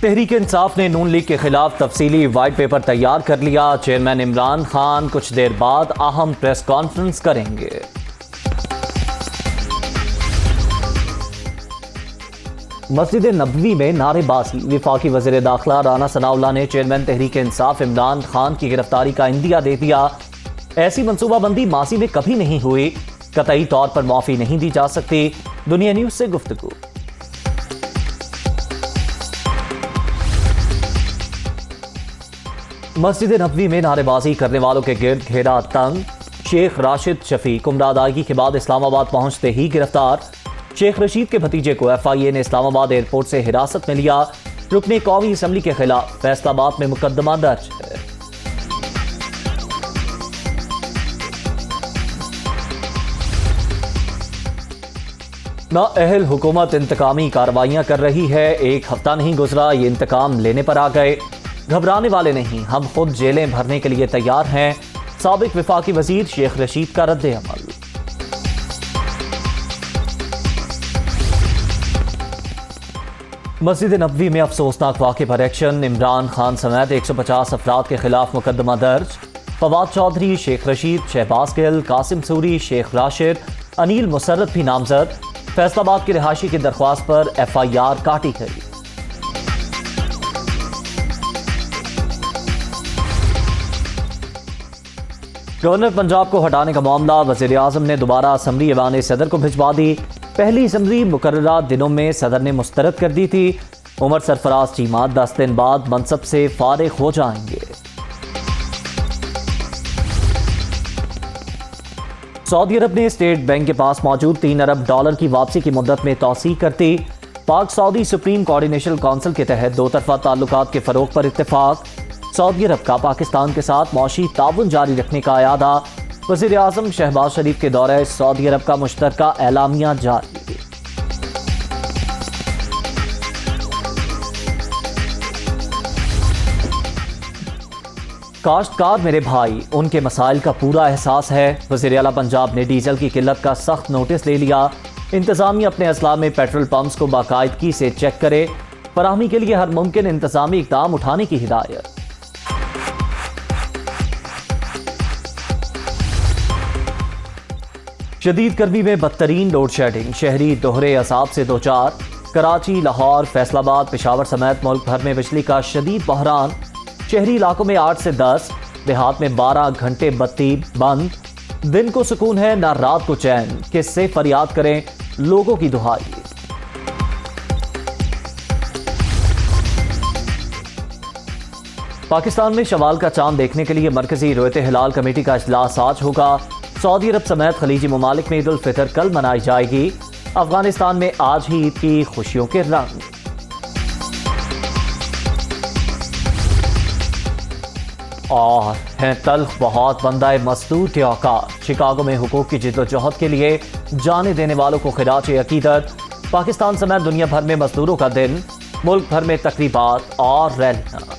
تحریک انصاف نے نون لیگ کے خلاف تفصیلی وائٹ پیپر تیار کر لیا۔ چیئرمین عمران خان کچھ دیر بعد اہم پریس کانفرنس کریں گے۔ مسجد نبوی میں نعرے بازی۔ وفاقی وزیر داخلہ رانا ثناء اللہ نے چیئرمین تحریک انصاف عمران خان کی گرفتاری کا عندیہ دے دیا۔ ایسی منصوبہ بندی ماضی میں کبھی نہیں ہوئی، قطعی طور پر معافی نہیں دی جا سکتی۔ دنیا نیوز سے گفتگو۔ مسجد نبوی میں نعرے بازی کرنے والوں کے گرد گھیرا تنگ۔ شیخ راشد شفیق عمرہ ادائیگی کے بعد اسلام آباد پہنچتے ہی گرفتار۔ شیخ رشید کے بھتیجے کو ایف آئی اے نے اسلام آباد ایئرپورٹ سے حراست میں لیا۔ رکن قومی اسمبلی کے خلاف فیصل آباد میں مقدمہ درج ہے۔ نااہل حکومت انتقامی کارروائیاں کر رہی ہے۔ ایک ہفتہ نہیں گزرا یہ انتقام لینے پر آ گئے۔ گھبرانے والے نہیں، ہم خود جیلیں بھرنے کے لیے تیار ہیں۔ سابق وفاقی وزیر شیخ رشید کا رد عمل۔ مسجد نبوی میں افسوسناک واقعے پر ایکشن۔ عمران خان سمیت 150 افراد کے خلاف مقدمہ درج۔ فواد چودھری، شیخ رشید، شہباز گل، قاسم سوری، شیخ راشد، انیل مسرت بھی نامزد۔ فیصل آباد کی رہائشی کی درخواست پر ایف آئی آر کاٹی گئی۔ گورنر پنجاب کو ہٹانے کا معاملہ وزیر اعظم نے دوبارہ اسمبلی ایوان صدر کو بھجوا دی۔ پہلی اسمبلی مقررہ دنوں میں صدر نے مسترد کر دی تھی۔ عمر سرفراز چیمہ 10 دن بعد منصب سے فارغ ہو جائیں گے۔ سعودی عرب نے اسٹیٹ بینک کے پاس موجود $3 ارب کی واپسی کی مدت میں توسیع کر دی۔ پاک سعودی سپریم کوآرڈینیشن کونسل کے تحت دو طرفہ تعلقات کے فروغ پر اتفاق۔ سعودی عرب کا پاکستان کے ساتھ معاشی تعاون جاری رکھنے کا اعادہ۔ وزیر اعظم شہباز شریف کے دورہ سعودی عرب کا مشترکہ اعلامیہ جاری۔ کاشتکار میرے بھائی، ان کے مسائل کا پورا احساس ہے۔ وزیر اعلیٰ پنجاب نے ڈیزل کی قلت کا سخت نوٹس لے لیا۔ انتظامیہ اپنے اضلاع میں پیٹرول پمپس کو باقاعدگی سے چیک کرے۔ فراہمی کے لیے ہر ممکن انتظامی اقدام اٹھانے کی ہدایت۔ شدید گرمی میں بدترین لوڈ شیڈنگ، شہری دوہرے عذاب سے دوچار۔ کراچی، لاہور، فیصل آباد، پشاور سمیت ملک بھر میں بجلی کا شدید بحران۔ شہری علاقوں میں 8 سے 10، دیہات میں 12 گھنٹے بتی بند۔ دن کو سکون ہے نہ رات کو چین، کس سے فریاد کریں لوگوں کی دہائی۔ پاکستان میں شوال کا چاند دیکھنے کے لیے مرکزی رؤیت ہلال کمیٹی کا اجلاس آج ہوگا۔ سعودی عرب سمیت خلیجی ممالک میں عید الفطر کل منائی جائے گی۔ افغانستان میں آج ہی عید کی خوشیوں کے رنگ۔ اور ہیں تلخ بہت بندہ مزدور کے اوقات۔ شکاگو میں حقوق کی جدوجہد کے لیے جانیں دینے والوں کو خراج عقیدت۔ پاکستان سمیت دنیا بھر میں مزدوروں کا دن، ملک بھر میں تقریبات اور ریلیاں۔